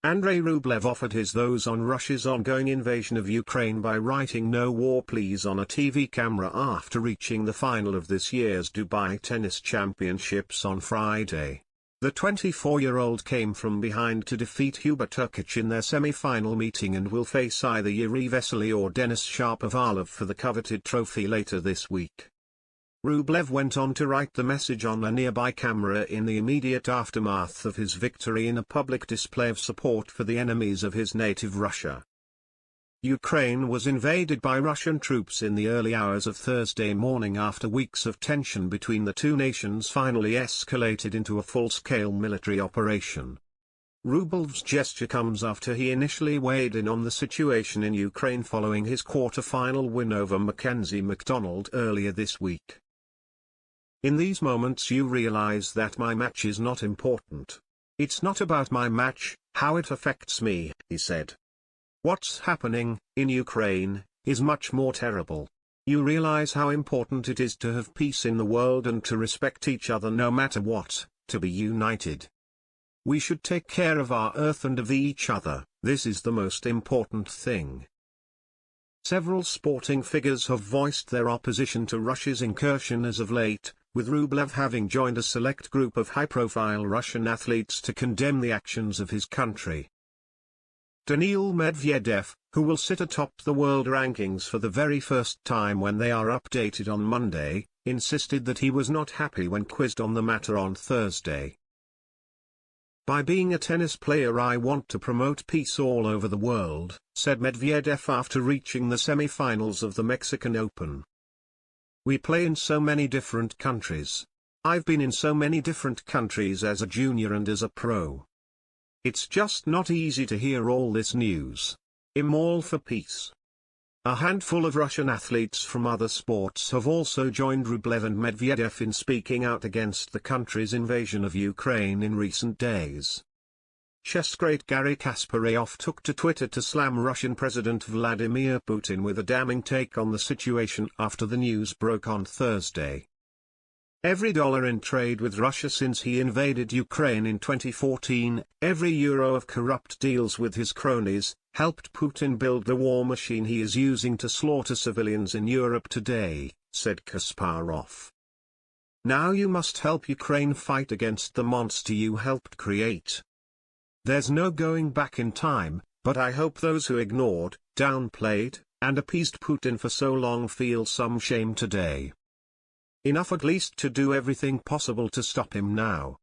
Andrey Rublev offered his thoughts on Russia's ongoing invasion of Ukraine by writing "No War Please" on a TV camera after reaching the final of this year's Dubai Tennis Championships on Friday. The 24-year-old came from behind to defeat Hubert Hurkacz in their semi-final meeting and will face either Yuri Vesely or Denis Shapovalov for the coveted trophy later this week. Rublev went on to write the message on a nearby camera in the immediate aftermath of his victory in a public display of support for the enemies of his native Russia. Ukraine was invaded by Russian troops in the early hours of Thursday morning after weeks of tension between the two nations finally escalated into a full-scale military operation. Rublev's gesture comes after he initially weighed in on the situation in Ukraine following his quarter-final win over Mackenzie McDonald earlier this week. "In these moments you realize that my match is not important. It's not about my match, how it affects me," he said. "What's happening, in Ukraine, is much more terrible. You realize how important it is to have peace in the world and to respect each other no matter what, to be united. We should take care of our earth and of each other, this is the most important thing." Several sporting figures have voiced their opposition to Russia's incursion as of late, with Rublev having joined a select group of high-profile Russian athletes to condemn the actions of his country. Daniil Medvedev, who will sit atop the world rankings for the very first time when they are updated on Monday, insisted that he was not happy when quizzed on the matter on Thursday. "By being a tennis player I want to promote peace all over the world," said Medvedev after reaching the semi-finals of the Mexican Open. "We play in so many different countries. I've been in so many different countries as a junior and as a pro. It's just not easy to hear all this news. I'm all for peace." A handful of Russian athletes from other sports have also joined Rublev and Medvedev in speaking out against the country's invasion of Ukraine in recent days. Chess great Garry Kasparov took to Twitter to slam Russian President Vladimir Putin with a damning take on the situation after the news broke on Thursday. "Every dollar in trade with Russia since he invaded Ukraine in 2014, every euro of corrupt deals with his cronies, helped Putin build the war machine he is using to slaughter civilians in Europe today," said Kasparov. "Now you must help Ukraine fight against the monster you helped create. There's no going back in time, but I hope those who ignored, downplayed, and appeased Putin for so long feel some shame today. Enough at least to do everything possible to stop him now."